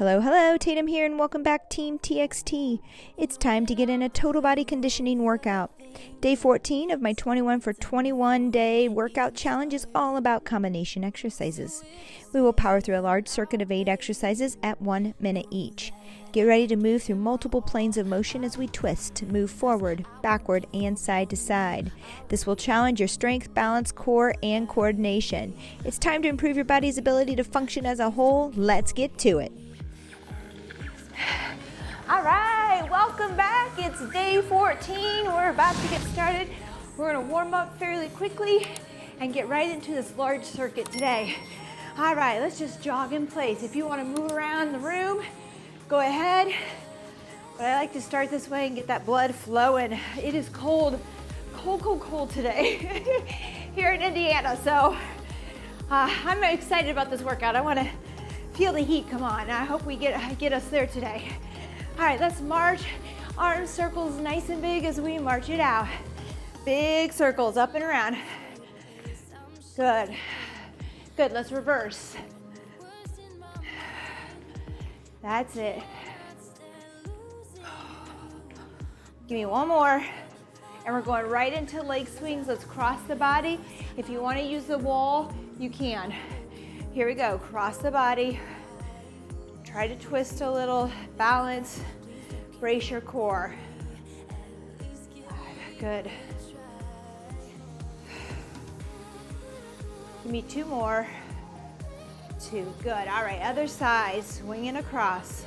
Hello, Tatum here, and welcome back, Team TXT. It's time to get in a total body conditioning workout. Day 14 of my 21 for 21 day workout challenge is all about combination exercises. We will power through a large circuit of 8 exercises at 1 minute each. Get ready to move through multiple planes of motion as we twist, move forward, backward, and side to side. This will challenge your strength, balance, core, and coordination. It's time to improve your body's ability to function as a whole. Let's get to it. All right, welcome back. It's day 14. We're about to get started. We're gonna warm up fairly quickly and get right into this large circuit today. All right, let's just jog in place. If you wanna move around the room, go ahead. But I like to start this way and get that blood flowing. It is cold today here in Indiana. So I'm excited about this workout. I wanna feel the heat come on. I hope we get us there today. All right, let's march. Arm circles nice and big as we march it out. Big circles up and around. Good. Good, let's reverse. That's it. Give me one more. And we're going right into leg swings. Let's cross the body. If you want to use the wall, you can. Here we go, cross the body. Try to twist a little, balance, brace your core. Good. Give me 2 more. 2, good. All right, other side, swinging across.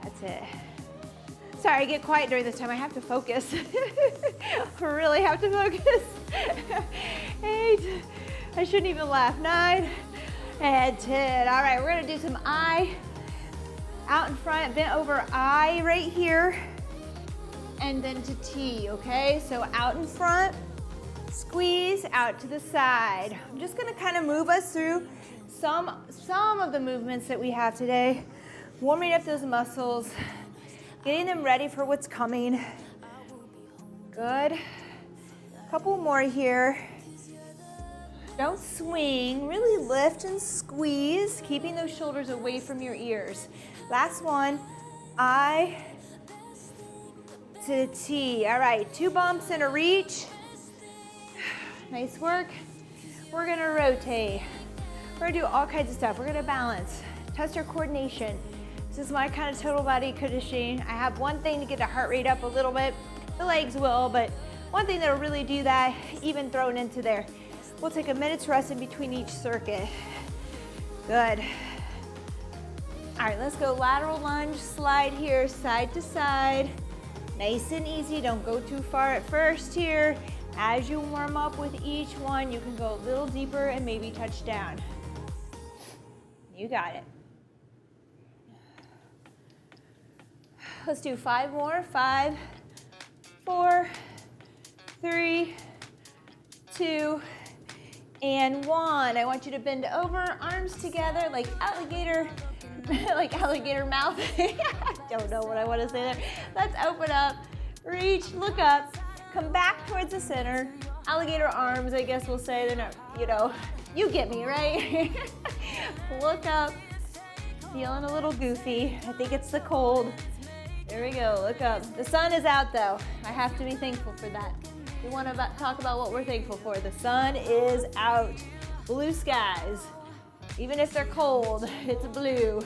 That's it. Sorry, I get quiet during this time. I have to focus. I really have to focus. 8, I shouldn't even laugh. 9, and 10. All right, we're gonna do some I out in front, bent over I right here, and then to T, okay? So out in front, squeeze, out to the side. I'm just gonna kind of move us through some of the movements that we have today, warming up those muscles, getting them ready for what's coming. Good. Couple more here. Don't swing, really lift and squeeze, keeping those shoulders away from your ears. Last one, I to T. All right, 2 bumps and a reach. Nice work. We're gonna rotate. We're gonna do all kinds of stuff. We're gonna balance, test our coordination. This is my kind of total body conditioning. I have one thing to get the heart rate up a little bit. The legs will, but one thing that'll really do that, even thrown into there. We'll take a minute's rest in between each circuit. Good. All right, let's go lateral lunge, slide here, side to side. Nice and easy, don't go too far at first here. As you warm up with each one, you can go a little deeper and maybe touch down. You got it. Let's do 5 more. 5, 4, 3, 2, and 1. I want you to bend over, arms together like alligator mouth. I don't know what I want to say there. Let's open up, reach, look up, come back towards the center. Alligator arms, I guess we'll say. They're not, you get me, right? Look up, feeling a little goofy. I think it's the cold. There we go, look up. The sun is out though. I have to be thankful for that. We want to talk about what we're thankful for. The sun is out. Blue skies. Even if they're cold, it's blue.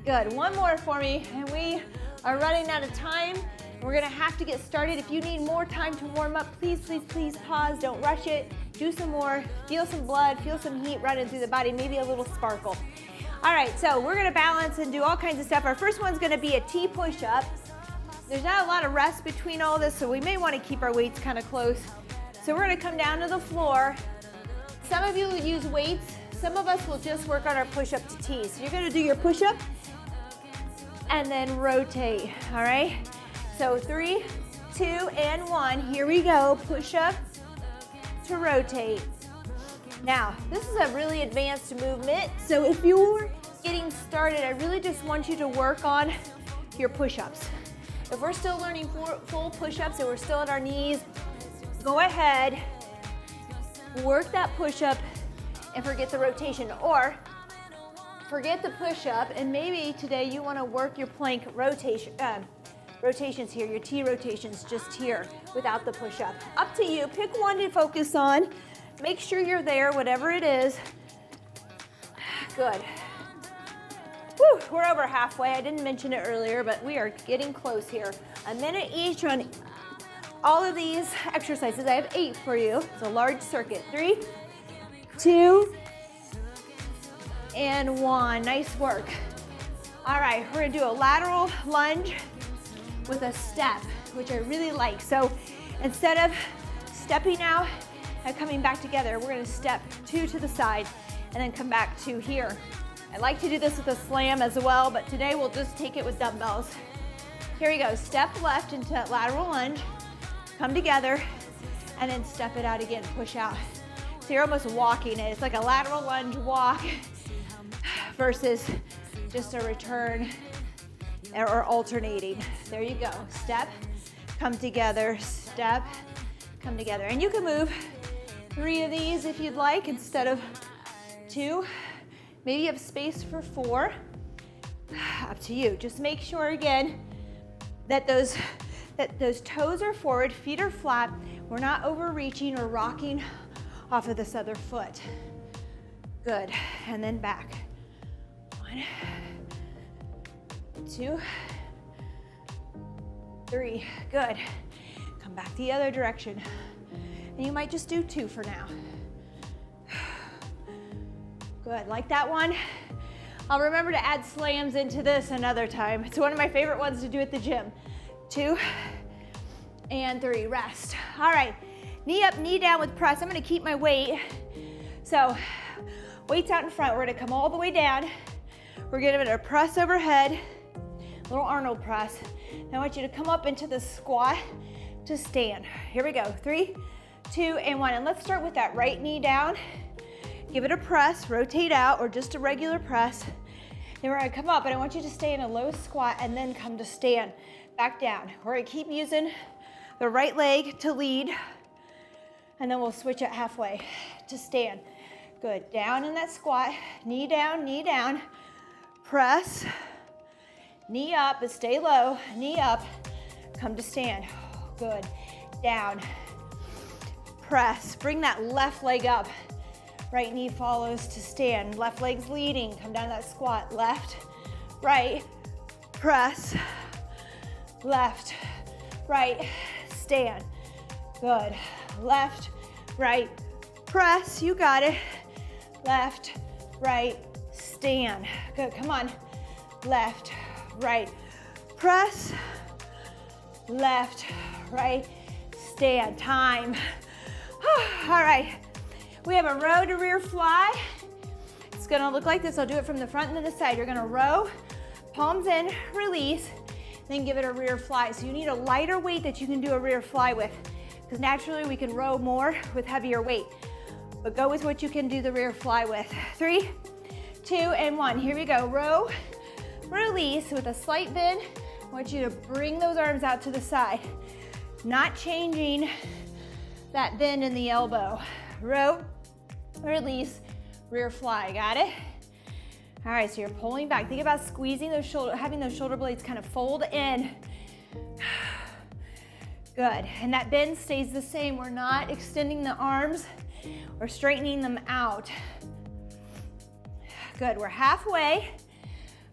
Good, one more for me, and we are running out of time. We're gonna have to get started. If you need more time to warm up, please pause, don't rush it. Do some more, feel some blood, feel some heat running through the body, maybe a little sparkle. All right, so we're gonna balance and do all kinds of stuff. Our first one's gonna be a T push-up. There's not a lot of rest between all this, so we may wanna keep our weights kind of close. So we're gonna come down to the floor. Some of you will use weights. Some of us will just work on our push-up to T. So you're gonna do your push-up and then rotate, all right? So 3, 2, and 1. Here we go, push-up to rotate. Now, this is a really advanced movement, so if you're getting started, I really just want you to work on your push-ups. If we're still learning full push-ups and we're still at our knees, go ahead, work that push-up and forget the rotation, or forget the push-up, and maybe today you want to work your plank rotations here, your T rotations just here without the push-up. Up to you. Pick one to focus on. Make sure you're there, whatever it is. Good. Whew, we're over halfway. I didn't mention it earlier, but we are getting close here. A minute each on all of these exercises. I have 8 for you. It's a large circuit. 3, 2, and 1. Nice work. All right, we're gonna do a lateral lunge with a step, which I really like. So instead of stepping out and coming back together, we're gonna step 2 to the side and then come back 2 here. I like to do this with a slam as well, but today we'll just take it with dumbbells. Here we go, step left into that lateral lunge, come together, and then step it out again, push out. So you're almost walking it. It's like a lateral lunge walk versus just a return or alternating. There you go. Step, come together, step, come together. And you can move 3 of these if you'd like instead of 2. Maybe you have space for 4. Up to you. Just make sure again that those toes are forward, feet are flat. We're not overreaching or rocking off of this other foot. Good. And then back. 1, 2, 3, good. Come back the other direction. And you might just do 2 for now. Good, like that one. I'll remember to add slams into this another time. It's one of my favorite ones to do at the gym. 2 and 3, rest. All right, knee up, knee down with press. I'm gonna keep my weight. So, weight's out in front. We're gonna come all the way down. We're gonna give it a press overhead, little Arnold press. Now I want you to come up into the squat to stand. Here we go, 3, 2, and 1. And let's start with that right knee down. Give it a press, rotate out, or just a regular press. Then we're gonna come up, and I want you to stay in a low squat and then come to stand. Back down. We're gonna keep using the right leg to lead, and then we'll switch it halfway to stand. Good, down in that squat, knee down, press, knee up, but stay low, knee up, come to stand. Good, down, press, bring that left leg up. Right knee follows to stand. Left leg's leading. Come down that squat. Left, right, press, left, right, stand. Good. Left, right, press. You got it. Left, right, stand. Good. Come on. Left, right, press. Left, right, stand. Time. All right. We have a row to rear fly. It's gonna look like this. I'll do it from the front and then the side. You're gonna row, palms in, release, then give it a rear fly. So you need a lighter weight that you can do a rear fly with, because naturally we can row more with heavier weight. But go with what you can do the rear fly with. 3, 2, and 1. Here we go. Row, release with a slight bend. I want you to bring those arms out to the side. Not changing that bend in the elbow. Row, release, rear fly, got it? All right, so you're pulling back. Think about squeezing those having those shoulder blades kind of fold in. Good, and that bend stays the same. We're not extending the arms or straightening them out. Good, we're halfway.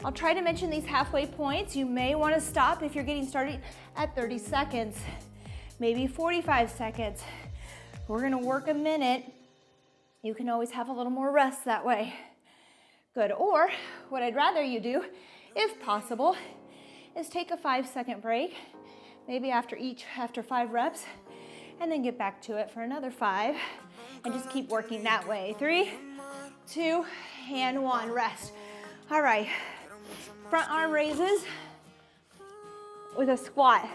I'll try to mention these halfway points. You may want to stop if you're getting started at 30 seconds, maybe 45 seconds. We're gonna work a minute. You can always have a little more rest that way. Good, or what I'd rather you do, if possible, is take a 5-second break, maybe after 5 reps, and then get back to it for another 5, and just keep working that way. 3, 2, and 1, rest. All right, front arm raises with a squat.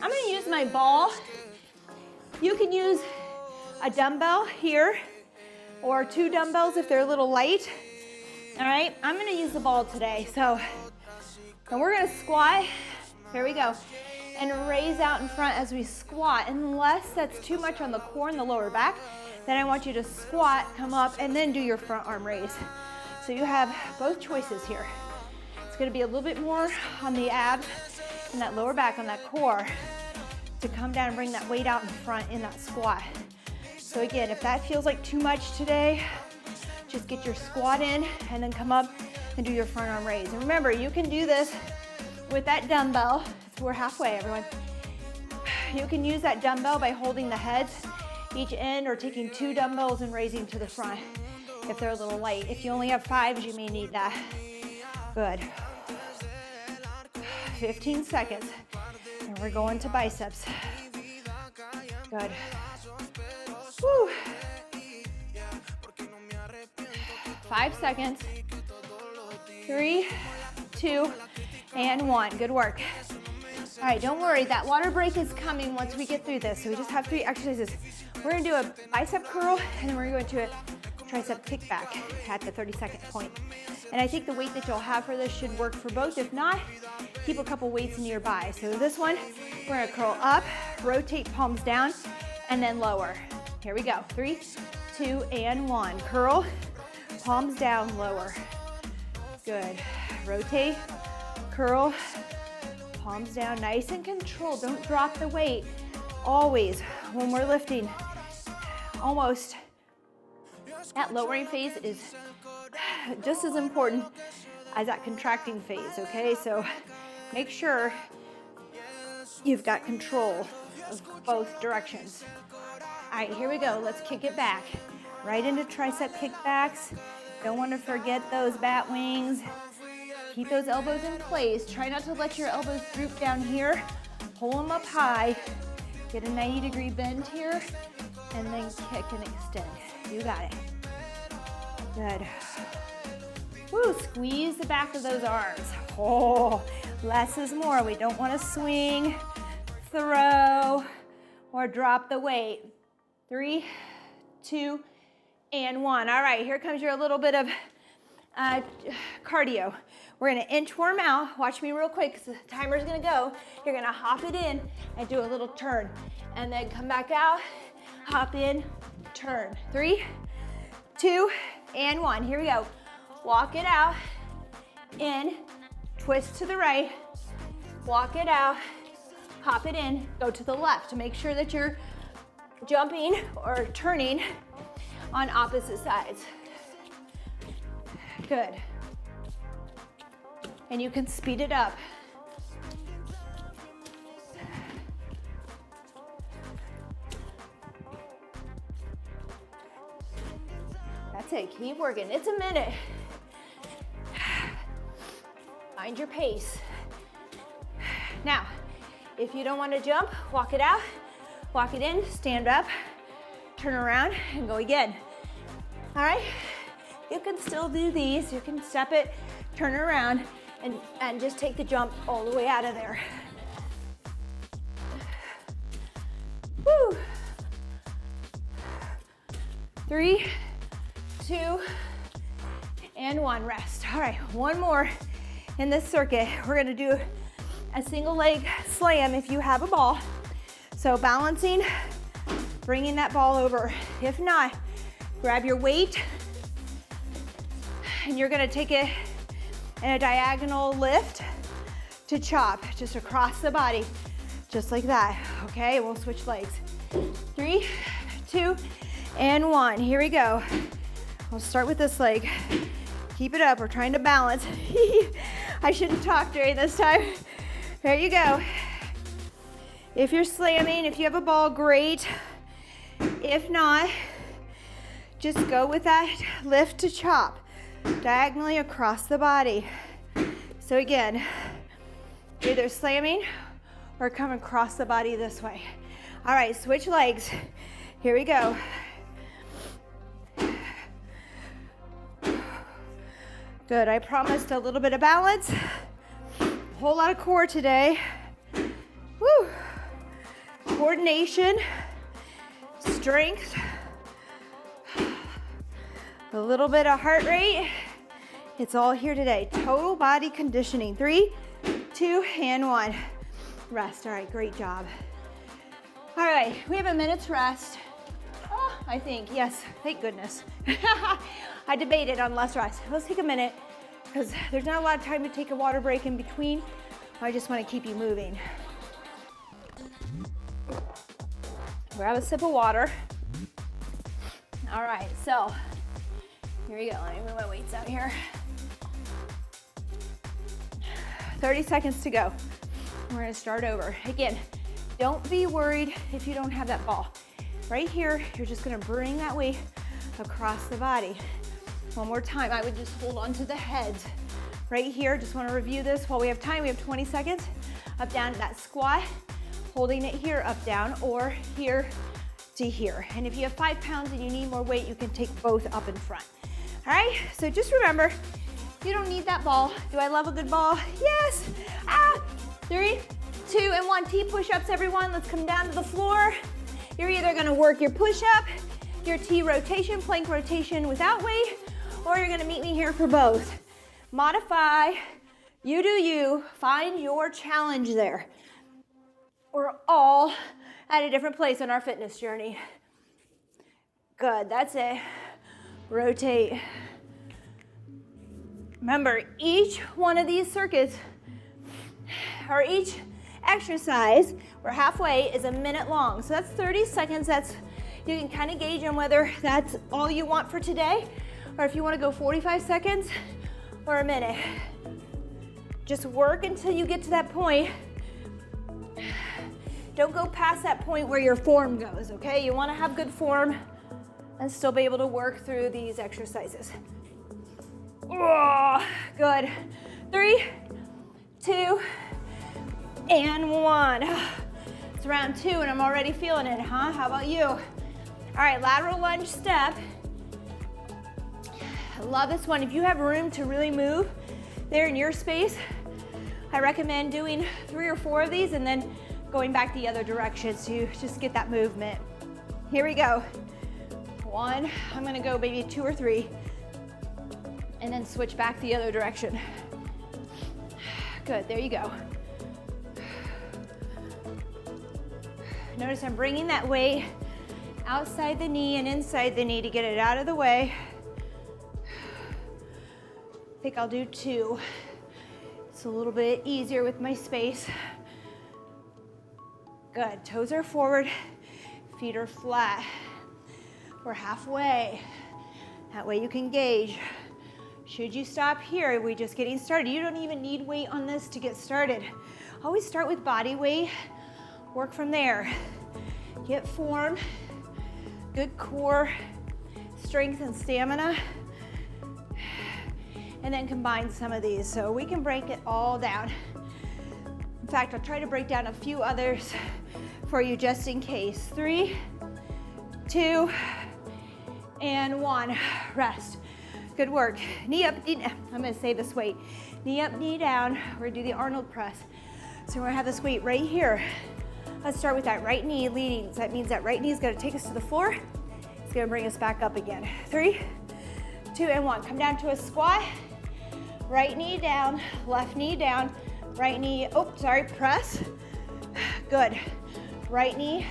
I'm gonna use my ball. You can use a dumbbell here, or 2 dumbbells if they're a little light. All right, I'm gonna use the ball today. So we're gonna squat, here we go, and raise out in front as we squat. Unless that's too much on the core and the lower back, Then I want you to squat, come up, and then do your front arm raise. So you have both choices here. It's gonna be a little bit more on the abs and that lower back, on that core, to come down and bring that weight out in front in that squat. So again, if that feels like too much today, just get your squat in and then come up and do your front arm raise. And remember, you can do this with that dumbbell. We're halfway, everyone. You can use that dumbbell by holding the heads each end, or taking 2 dumbbells and raising to the front if they're a little light. If you only have 5s, you may need that. Good. 15 seconds. And we're going to biceps. Good. Woo. 5 seconds. 3, 2, and 1. Good work. All right, don't worry, that water break is coming once we get through this. So we just have 3 exercises. We're gonna do a bicep curl, and then we're going to do a tricep kickback at the 30-second point. And I think the weight that you'll have for this should work for both. If not, keep a couple weights nearby. So this one, we're gonna curl up, rotate palms down, and then lower. Here we go. 3, 2, and 1. Curl, palms down, lower. Good. Rotate, curl, palms down, nice and controlled. Don't drop the weight. Always, when we're lifting, almost that lowering phase is just as important as that contracting phase, okay? So make sure you've got control of both directions. All right, here we go. Let's kick it back. Right into tricep kickbacks. Don't want to forget those bat wings. Keep those elbows in place. Try not to let your elbows droop down here. Pull them up high. Get a 90-degree bend here, and then kick and extend. You got it. Good. Woo, squeeze the back of those arms. Oh, less is more. We don't want to swing, throw, or drop the weight. 3, 2, and 1. All right, here comes your little bit of cardio. We're gonna inchworm out. Watch me real quick, because the timer's gonna go. You're gonna hop it in and do a little turn. And then come back out, hop in, turn. 3, 2, and 1. Here we go. Walk it out, in, twist to the right, walk it out, hop it in, go to the left to make sure that you're jumping or turning on opposite sides. Good. And you can speed it up. That's it, keep working. It's a minute. Find your pace. Now, if you don't want to jump, walk it out, walk it in, stand up, turn around, and go again. All right? You can still do these. You can step it, turn around, and just take the jump all the way out of there. Woo! 3, 2, and 1. Rest. All right, one more in this circuit. We're gonna do a single leg slam if you have a ball. So balancing, bringing that ball over. If not, grab your weight, and you're gonna take it in a diagonal lift to chop, just across the body, just like that, okay? We'll switch legs. 3, 2, and 1. Here we go. We'll start with this leg. Keep it up, we're trying to balance. I shouldn't talk during this time. There you go. If you're slamming, if you have a ball, great. If not, just go with that lift to chop, diagonally across the body. So again, either slamming or come across the body this way. All right, switch legs. Here we go. Good, I promised a little bit of balance. A whole lot of core today. Woo. Coordination, strength, a little bit of heart rate. It's all here today. Total body conditioning. 3, 2, and 1. Rest. All right, great job. All right, we have a minute's rest. Oh. I think. Yes, thank goodness. I debated on less rest. Let's take a minute because there's not a lot of time to take a water break in between. I just want to keep you moving. Grab a sip of water. All right, so here we go. Let me move my weights out here. 30 seconds to go. We're gonna start over. Again, don't be worried if you don't have that ball. Right here, you're just gonna bring that weight across the body. One more time, I would just hold on to the heads. Right here, just wanna review this while we have time. We have 20 seconds. Up, down, that squat. Holding it here, up, down, or here to here. And if you have 5 pounds and you need more weight, you can take both up in front. All right, so just remember, you don't need that ball. Do I love a good ball? Yes. 3, 2, and 1. T push-ups, everyone. Let's come down to the floor. You're either gonna work your push-up, your T rotation, plank rotation without weight, or you're gonna meet me here for both. Modify, you do you, find your challenge there. We're all at a different place on our fitness journey. Good, that's it. Rotate. Remember, each one of these circuits, or each exercise, we're halfway, is a minute long. So that's 30 seconds. You can kind of gauge on whether that's all you want for today, or if you want to go 45 seconds or a minute. Just work until you get to that point. Don't go past that point where your form goes, okay? You want to have good form and still be able to work through these exercises. Oh, good. 3, 2, and 1. It's round 2 and I'm already feeling it, huh? How about you? All right, lateral lunge step. I love this one. If you have room to really move there in your space, I recommend doing 3 or 4 of these and then going back the other direction so you just get that movement. Here we go. 1, I'm gonna go maybe 2 or 3, and then switch back the other direction. Good, there you go. Notice I'm bringing that weight outside the knee and inside the knee to get it out of the way. I think I'll do 2. It's a little bit easier with my space. Good, toes are forward, feet are flat. We're halfway. That way you can gauge. Should you stop here? We're just getting started. You don't even need weight on this to get started. Always start with body weight, work from there. Get form, good core, strength and stamina, and then combine some of these. So we can break it all down. In fact, I'll try to break down a few others for you just in case. 3, 2, and 1. Rest. Good work. Knee up, knee down. I'm gonna save this weight. Knee up, knee down. We're gonna do the Arnold press. So we're gonna have this weight right here. Let's start with that right knee leading. So that means that right knee is gonna take us to the floor. It's gonna bring us back up again. 3, 2, and 1. Come down to a squat. Right knee down, left knee down, right knee, press. Good. Right knee,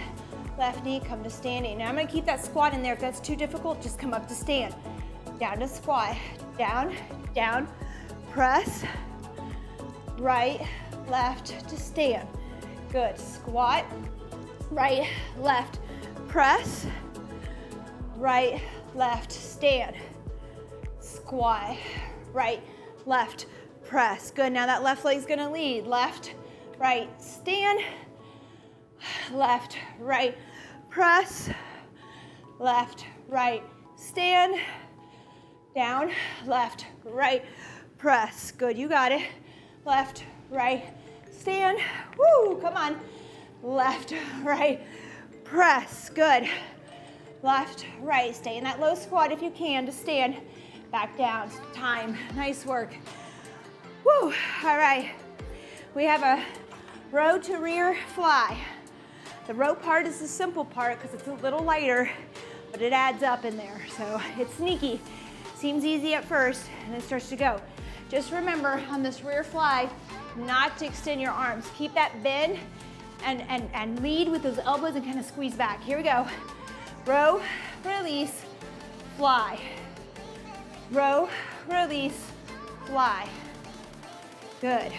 left knee, come to standing. Now I'm gonna keep that squat in there. If that's too difficult, just come up to stand. Down to squat, down, down, press, right, left to stand. Good, squat, right, left, press, right, left, stand. Squat, right, left, press. Good, now that left leg's gonna lead. Left, right, stand, left, right, press, left, right, stand, down, left, right, press. Good, you got it. Left, right, stand. Woo, come on. Left, right, press. Good. Left, right, stay in that low squat if you can to stand. Back down, time, nice work. Woo, all right. We have a row to rear fly. The row part is the simple part because it's a little lighter, but it adds up in there, so it's sneaky. Seems easy at first, and it starts to go. Just remember on this rear fly, not to extend your arms. Keep that bend and lead with those elbows and kind of squeeze back. Here we go. Row, release, fly. Row, release, fly. Good.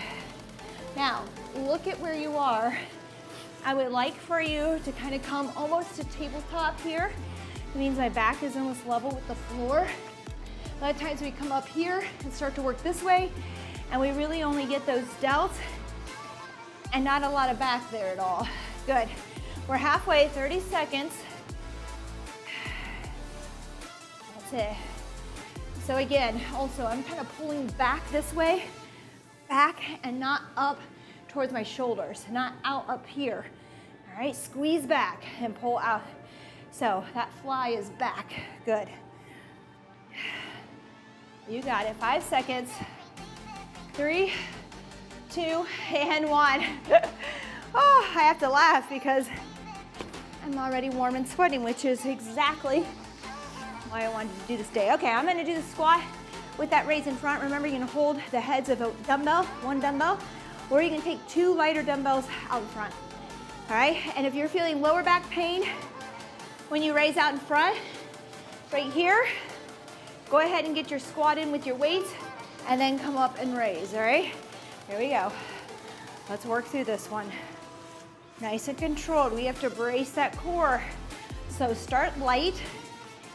Now, look at where you are. I would like for you to kind of come almost to tabletop here. It means my back is almost level with the floor. A lot of times we come up here and start to work this way, and we really only get those delts and not a lot of back there at all. Good. We're halfway, 30 seconds. That's it. So again, also I'm kind of pulling back this way, back and not up towards my shoulders, not out up here. All right, squeeze back and pull out. So that fly is back. Good. You got it. 5 seconds. 3, 2, and 1. Oh, I have to laugh because I'm already warm and sweating, which is exactly why I wanted to do this day. Okay, I'm gonna do the squat with that raise in front. Remember, you're gonna hold the heads of a dumbbell, one dumbbell, or you can take 2 lighter dumbbells out in front. All right, and if you're feeling lower back pain when you raise out in front, right here, go ahead and get your squat in with your weights and then come up and raise, all right? Here we go. Let's work through this one. Nice and controlled. We have to brace that core. So start light.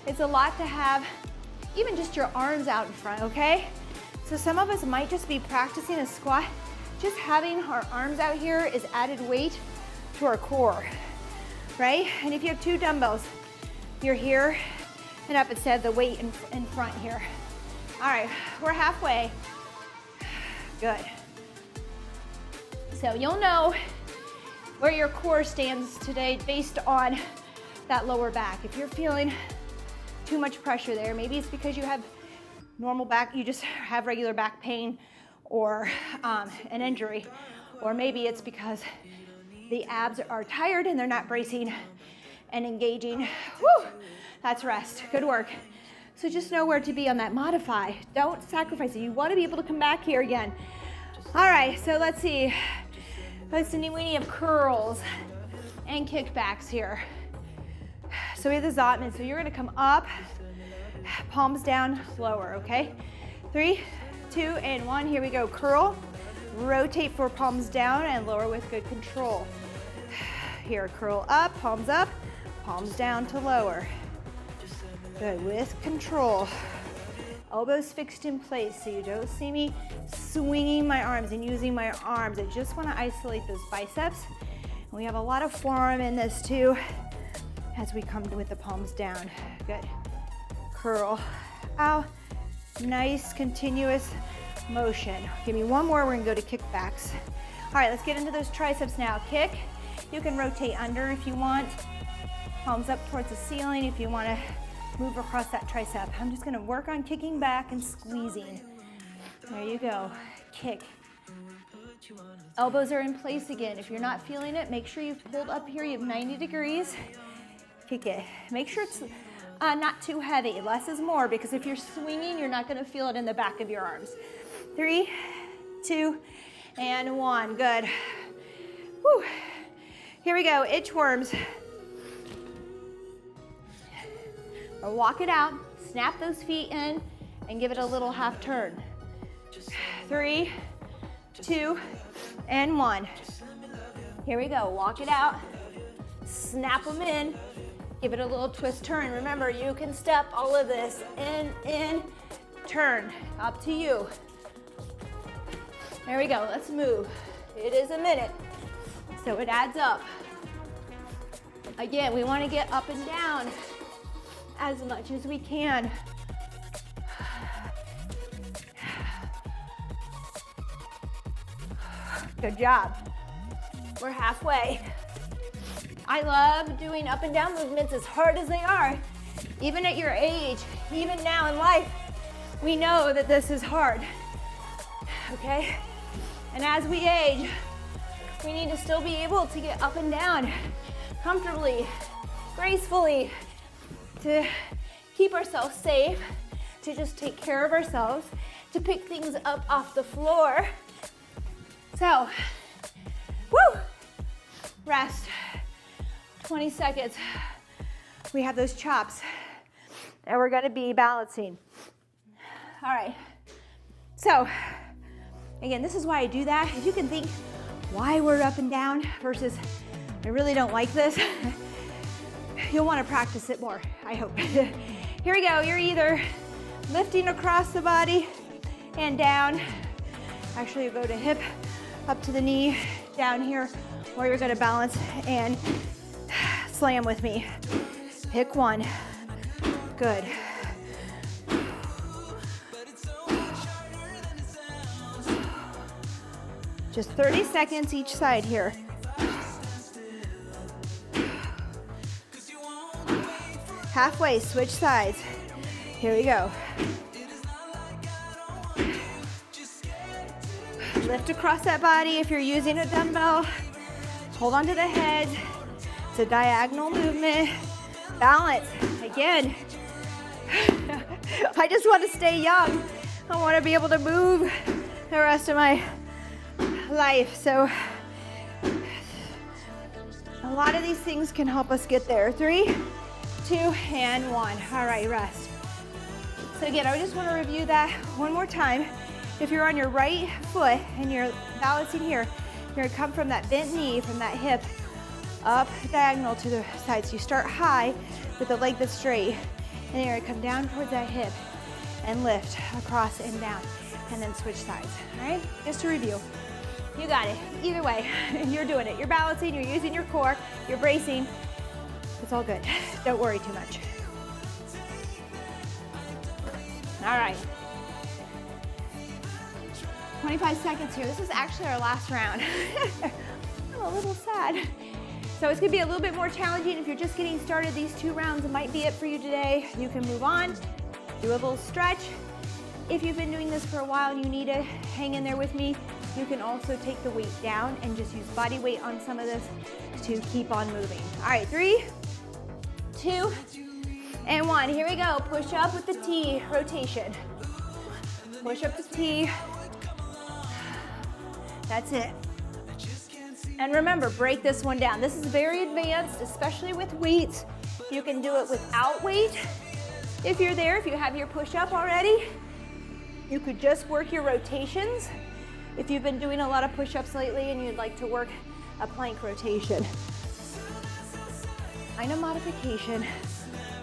It's a lot to have even just your arms out in front, okay? So some of us might just be practicing a squat. Just having our arms out here is added weight to our core, right? And if you have 2 dumbbells, you're here and up instead of the weight in front here. All right, we're halfway. Good. So you'll know where your core stands today based on that lower back. If you're feeling too much pressure there, maybe it's because you have normal back, you just have regular back pain or an injury, or maybe it's because the abs are tired and they're not bracing and engaging. Whew, that's rest. Good work. So just know where to be on that modify. Don't sacrifice it. You want to be able to come back here again. All right, so let's see. Let's see, we have curls and kickbacks here. So we have the zottman. So you're going to come up, palms down, lower, okay? 3, 2, and 1. Here we go. Curl, rotate for palms down and lower with good control. Here, curl up, palms down to lower. Good, with control. Elbows fixed in place so you don't see me swinging my arms and using my arms. I just want to isolate those biceps. And we have a lot of forearm in this too as we come with the palms down. Good. Curl out. Nice continuous motion. Give me one more, we're gonna go to kickbacks. All right, let's get into those triceps now. Kick, you can rotate under if you want. Palms up towards the ceiling if you wanna move across that tricep. I'm just gonna work on kicking back and squeezing. There you go, kick. Elbows are in place again. If you're not feeling it, make sure you've pulled up here, you have 90 degrees. Kick it. Make sure it's not too heavy. Less is more, because if you're swinging, you're not gonna feel it in the back of your arms. 3, 2, and 1. Good. Whew. Here we go, itchworms. Or walk it out, snap those feet in, and give it a little half turn. 3, 2, and 1. Here we go, walk it out, snap them in, give it a little twist turn. Remember, you can step all of this in, turn, up to you. There we go, let's move. It is a minute, so it adds up. Again, we want to get up and down as much as we can. Good job. We're halfway. I love doing up and down movements as hard as they are. Even at your age, even now in life, we know that this is hard, okay? And as we age, we need to still be able to get up and down comfortably, gracefully, to keep ourselves safe, to just take care of ourselves, to pick things up off the floor. So, woo, rest, 20 seconds. we have those chops that we're gonna be balancing. All right, so again, this is why I do that. If you can think why we're up and down versus I really don't like this, you'll wanna practice it more, I hope. Here we go, you're either lifting across the body and down. Actually, you go to hip, up to the knee, down here, or you're gonna balance and slam with me. Pick one. Good. Just 30 seconds each side here. Halfway, switch sides. Here we go. Lift across that body if you're using a dumbbell. Hold on to the head. It's a diagonal movement. Balance. Again. I just want to stay young. I want to be able to move the rest of my life. So a lot of these things can help us get there. 3, 2, and 1. All right, rest. So again, I just want to review that one more time. If you're on your right foot and you're balancing here, you're gonna come from that bent knee, from that hip, up diagonal to the side. So you start high with the leg that's straight, and then you're gonna come down towards that hip and lift across and down, and then switch sides, all right? Just to review. You got it. Either way, you're doing it. You're balancing, you're using your core, you're bracing. It's all good. Don't worry too much. All right. 25 seconds here. This is actually our last round. I'm a little sad. So it's gonna be a little bit more challenging. If you're just getting started, these 2 rounds might be it for you today. You can move on, do a little stretch. If you've been doing this for a while and you need to hang in there with me, you can also take the weight down and just use body weight on some of this to keep on moving. All right, 3, 2, and 1. Here we go. Push up with the T, rotation. Push up the T. That's it. And remember, break this one down. This is very advanced, especially with weights. You can do it without weight. If you're there, if you have your push-up already, you could just work your rotations. If you've been doing a lot of push-ups lately and you'd like to work a plank rotation. Find a modification,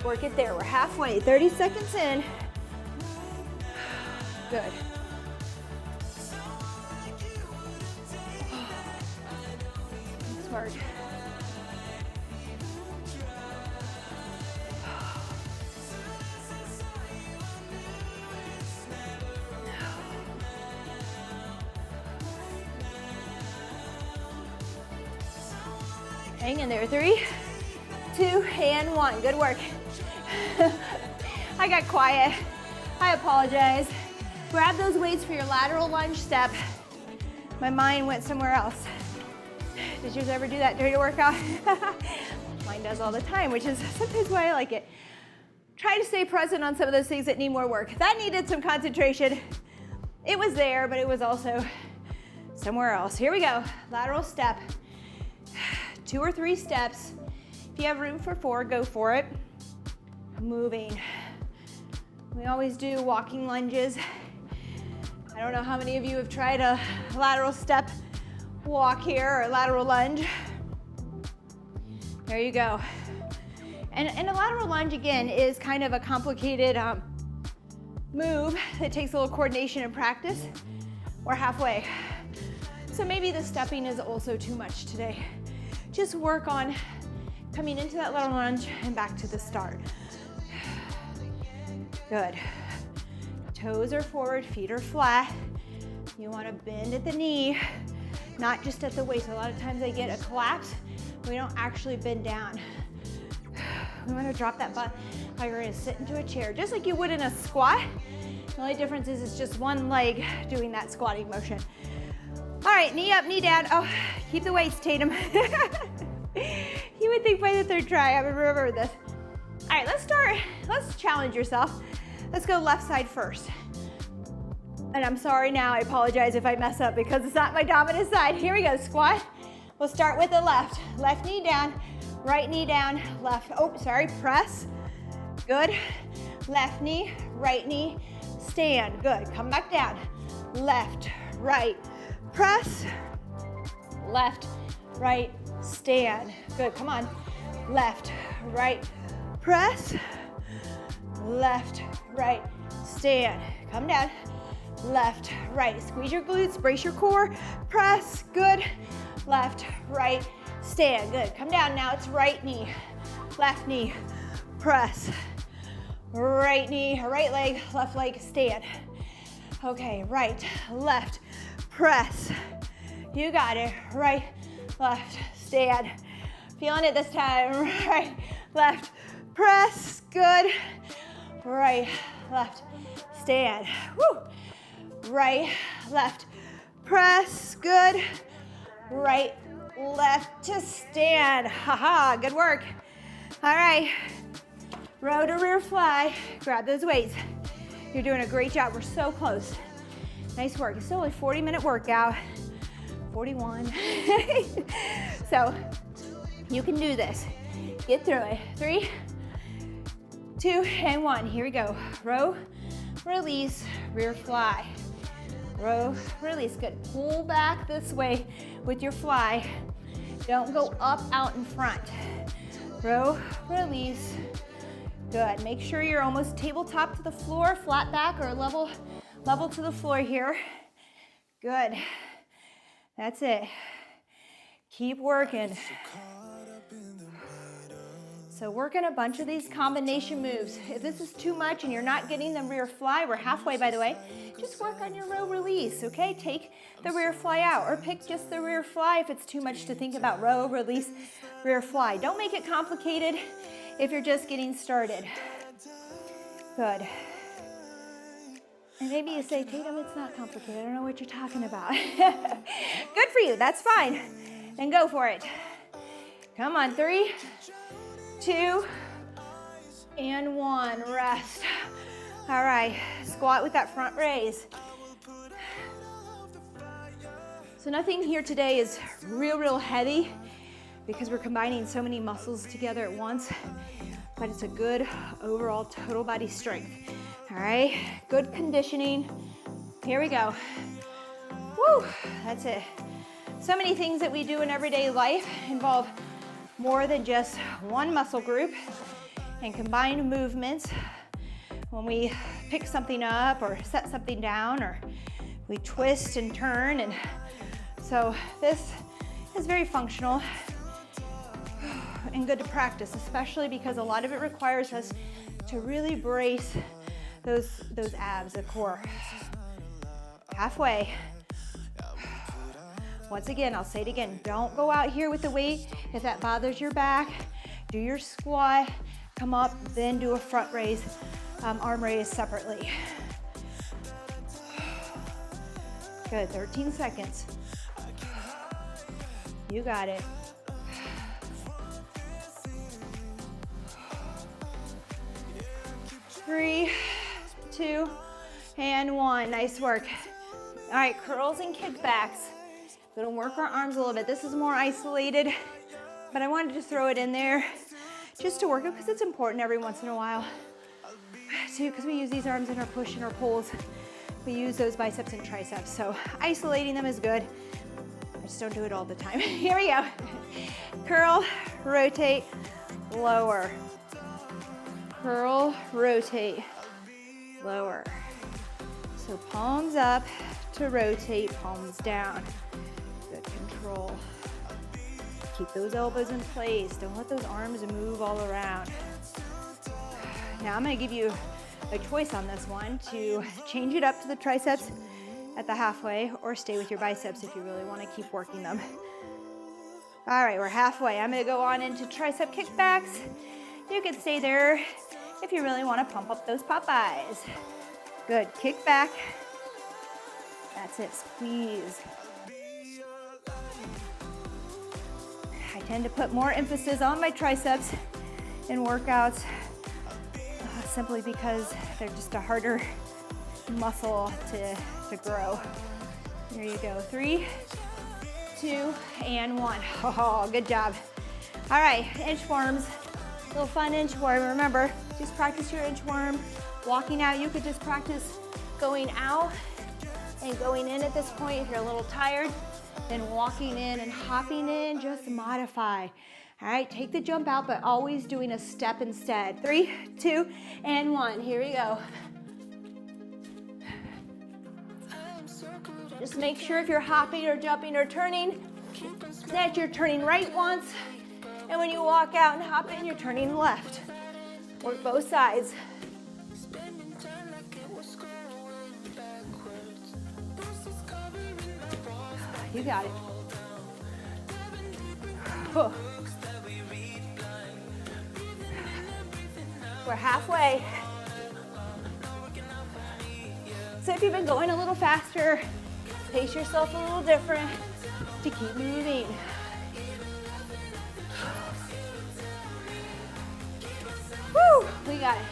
work it there. We're halfway, 30 seconds in. Good. Hard. Hang in there. 3, 2, and 1. Good work. I got quiet. I apologize. Grab those weights for your lateral lunge step. My mind went somewhere else. Did yours ever do that during a workout? Mine does all the time, which is sometimes why I like it. Try to stay present on some of those things that need more work. That needed some concentration. It was there, but it was also somewhere else. Here we go. Lateral step. 2 or 3 steps. If you have room for 4, go for it. Moving. We always do walking lunges. I don't know how many of you have tried a lateral step walk here, or lateral lunge. There you go. And a lateral lunge, again, is kind of a complicated move that takes a little coordination and practice. We're halfway. So maybe the stepping is also too much today. Just work on coming into that lateral lunge and back to the start. Good. Toes are forward, feet are flat. You want to bend at the knee, not just at the waist. A lot of times I get a collapse. We don't actually bend down. We want to drop that butt like we're going to sit into a chair, just like you would in a squat. The only difference is it's just one leg doing that squatting motion. All right, knee up, knee down. Oh, keep the weights, Tatum. You would think by the 3rd try I would remember this. All right, let's start. Let's challenge yourself. Let's go left side first. And I'm sorry now, I apologize if I mess up because it's not my dominant side. Here we go, squat. We'll start with the left. Left knee down, Right knee down, left, press. Good. Left knee, right knee, stand. Good. Come back down. Left, right, press. Left, right, stand. Good. Come on. Left, right, press. Left, right, stand. Come down. Left, right. Squeeze your glutes, brace your core, press. Good. Left, right, stand. Good. Come down. Now it's right knee, left knee, press. Right knee, right leg, left leg, stand. Okay, right, left, press. You got it. Right, left, stand. Feeling it this time. Right, left, press. Good. Right, left, stand. Woo. Right, left, press. Good. Right, left to stand. Haha, good work. All right. Row to rear fly, grab those weights. You're doing a great job, we're so close. Nice work, it's still a 40-minute workout, 41. So you can do this, get through it. 3, 2, and 1, here we go. Row, release, rear fly. Row, release, good. Pull back this way with your fly. Don't go up, out in front. Row, release. Good. Make sure you're almost tabletop to the floor, flat back or level to the floor here. Good. That's it. Keep working. So working a bunch of these combination moves. If this is too much and you're not getting the rear fly, we're halfway by the way, just work on your row release, okay? Take the rear fly out or pick just the rear fly if it's too much to think about. Row, release, rear fly. Don't make it complicated if you're just getting started. Good. And maybe you say, Tatum, it's not complicated. I don't know what you're talking about. Good for you, that's fine. Then go for it. Come on, 3, 2, and 1, rest. All right, squat with that front raise. So nothing here today is real heavy because we're combining so many muscles together at once, but it's a good overall total body strength. All right, good conditioning. Here we go. Woo, that's it. So many things that we do in everyday life involve more than just one muscle group and combined movements. When we pick something up or set something down or we twist and turn, and so this is very functional and good to practice, especially because a lot of it requires us to really brace those abs, the core. Halfway. Once again, I'll say it again, don't go out here with the weight if that bothers your back. Do your squat, come up, then do a front raise, arm raise separately. Good, 13 seconds. You got it. Three, 2, and 1. Nice work. All right, curls and kickbacks. We're gonna work our arms a little bit. This is more isolated, but I wanted to throw it in there just to work it because it's important every once in a while too, because we use these arms in our push and our pulls. We use those biceps and triceps, so isolating them is good. I just don't do it all the time. Here we go. Curl, rotate, lower. Curl, rotate, lower. So palms up to rotate, palms down. Good control. Keep those elbows in place. Don't let those arms move all around. Now I'm gonna give you a choice on this one to change it up to the triceps at the halfway or stay with your biceps if you really wanna keep working them. All right, we're halfway. I'm gonna go on into tricep kickbacks. You can stay there if you really wanna pump up those Popeyes. Good, kick back. That's it, squeeze. I tend to put more emphasis on my triceps in workouts simply because they're just a harder muscle to grow. There you go, 3, 2, and 1. Oh, good job. All right, inchworms. Little fun inchworm. Remember, just practice your inchworm. Walking out, you could just practice going out and going in at this point if you're a little tired. Then walking in and hopping in, just modify. All right, take the jump out, but always doing a step instead. 3, 2, and 1. Here we go. Just make sure if you're hopping or jumping or turning, that you're turning right once. And when you walk out and hop in, you're turning left. Work both sides. You got it. Oh. We're halfway. So if you've been going a little faster, pace yourself a little different to keep moving. Woo, we got it.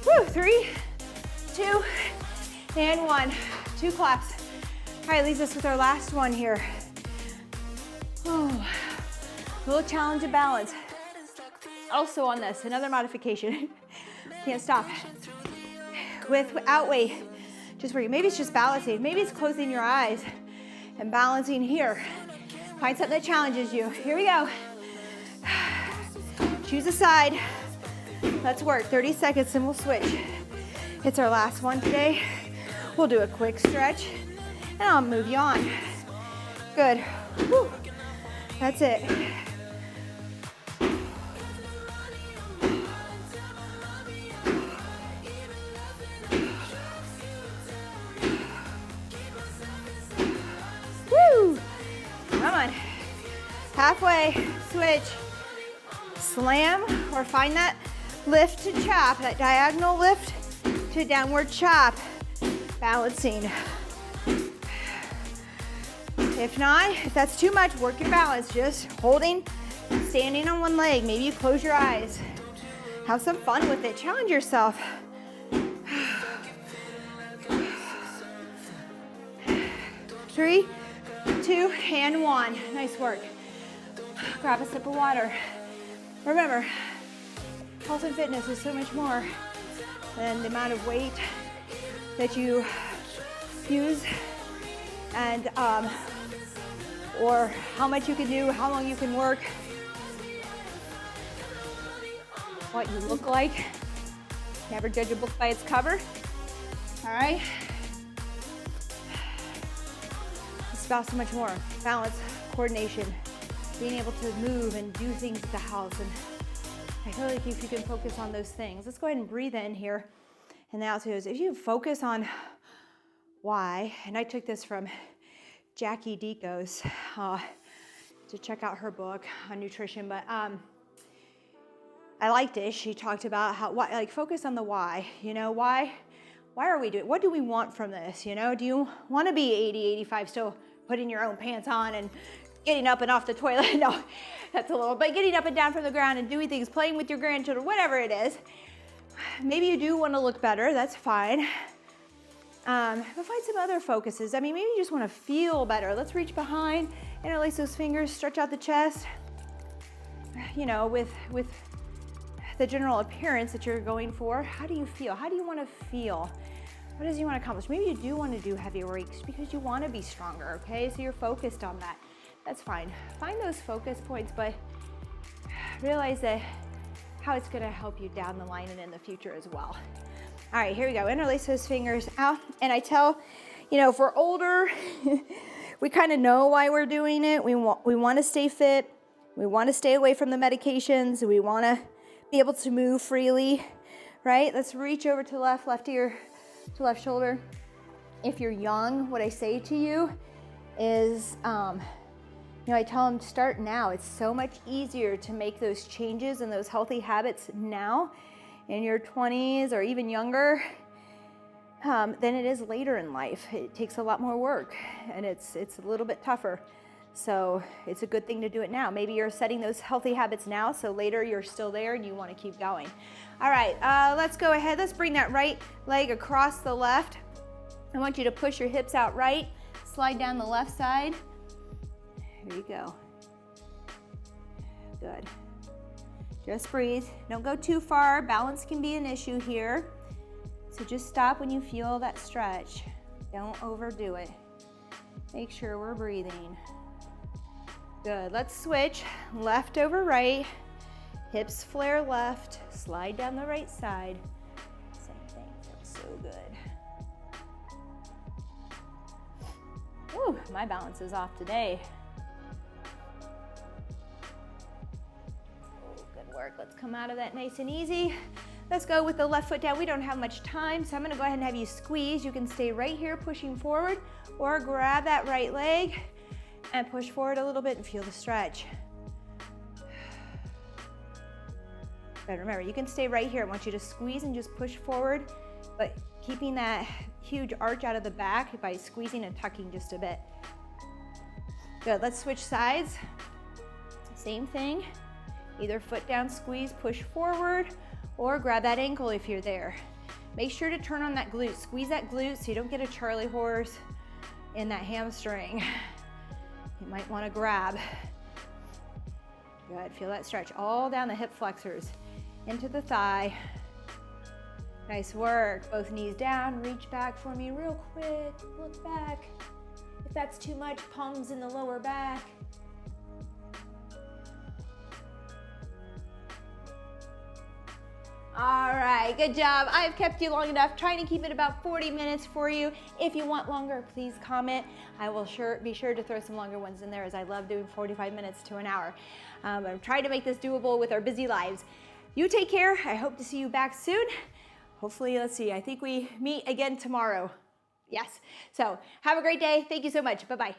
Woo, 3, 2, and 1. 2 claps. All right, leaves us with our last one here. Oh, a little challenge of balance. Also on this, another modification. Can't stop. Without weight, just where maybe it's just balancing. Maybe it's closing your eyes and balancing here. Find something that challenges you. Here we go. Choose a side. Let's work 30 seconds and we'll switch. It's our last one today. We'll do a quick stretch and I'll move you on. Good. Whew. That's it. Woo! Come on. Halfway, switch. Slam or find that lift to chop, that diagonal lift to downward chop. Balancing. If not, if that's too much, work your balance. Just holding, standing on one leg. Maybe you close your eyes. Have some fun with it. Challenge yourself. 3, 2, and 1. Nice work. Grab a sip of water. Remember, health and fitness is so much more than the amount of weight that you use and or how much you can do, how long you can work, what you look like. Never judge a book by its cover. All right. It's about so much more. Balance, coordination, being able to move and do things at the house. And I feel like if you can focus on those things, let's go ahead and breathe in here. And the out is if you focus on why, and I took this from Jackie Deco's to check out her book on nutrition, but I liked it. She talked about how, like, focus on the why. You know, why are we doing, what do we want from this? You know, do you want to be 80, 85, still putting your own pants on and getting up and off the toilet? No, that's a little, but getting up and down from the ground and doing things, playing with your grandchildren, whatever it is. Maybe you do want to look better, that's fine. But find some other focuses. I mean, maybe you just want to feel better. Let's reach behind, interlace those fingers, stretch out the chest. You know, with the general appearance that you're going for, how do you feel? How do you want to feel? What does you want to accomplish? Maybe you do want to do heavier weights because you want to be stronger, okay? So you're focused on that. That's fine. Find those focus points, but realize that how it's going to help you down the line and in the future as well. All right, here we go. Interlace those fingers out. And I tell, you know, if we're older, we kind of know why we're doing it. We want to stay fit. We want to stay away from the medications. We want to be able to move freely, right? Let's reach over to the left ear to left shoulder. If you're young, what I say to you is, you know, I tell them start now. It's so much easier to make those changes and those healthy habits now in your 20s or even younger than it is later in life. It takes a lot more work and it's a little bit tougher. So it's a good thing to do it now. Maybe you're setting those healthy habits now, so later you're still there and you want to keep going. All right, let's go ahead. Let's bring that right leg across the left. I want you to push your hips out right, slide down the left side. There you go. Good. Just breathe. Don't go too far. Balance can be an issue here. So just stop when you feel that stretch. Don't overdo it. Make sure we're breathing. Good. Let's switch. Left over right. Hips flare left. Slide down the right side. Same thing. Feels so good. Whew, my balance is off today. Oh, good work. Let's come out of that nice and easy. Let's go with the left foot down. We don't have much time, so I'm gonna go ahead and have you squeeze. You can stay right here pushing forward, or grab that right leg and push forward a little bit and feel the stretch. But remember, you can stay right here. I want you to squeeze and just push forward, but keeping that huge arch out of the back by squeezing and tucking just a bit. Good, let's switch sides. Same thing. Either foot down, squeeze, push forward, or grab that ankle if you're there. Make sure to turn on that glute. Squeeze that glute so you don't get a Charlie horse in that hamstring. You might want to grab. Good, feel that stretch all down the hip flexors, into the thigh. Nice work. Both knees down, reach back for me real quick. Look back. If that's too much, palms in the lower back. All right, good job. I've kept you long enough, trying to keep it about 40 minutes for you. If you want longer, please comment. I will be sure to throw some longer ones in there, as I love doing 45 minutes to an hour. I'm trying to make this doable with our busy lives. You take care. I hope to see you back soon. Hopefully, let's see, I think we meet again tomorrow. Yes. So have a great day. Thank you so much. Bye-bye.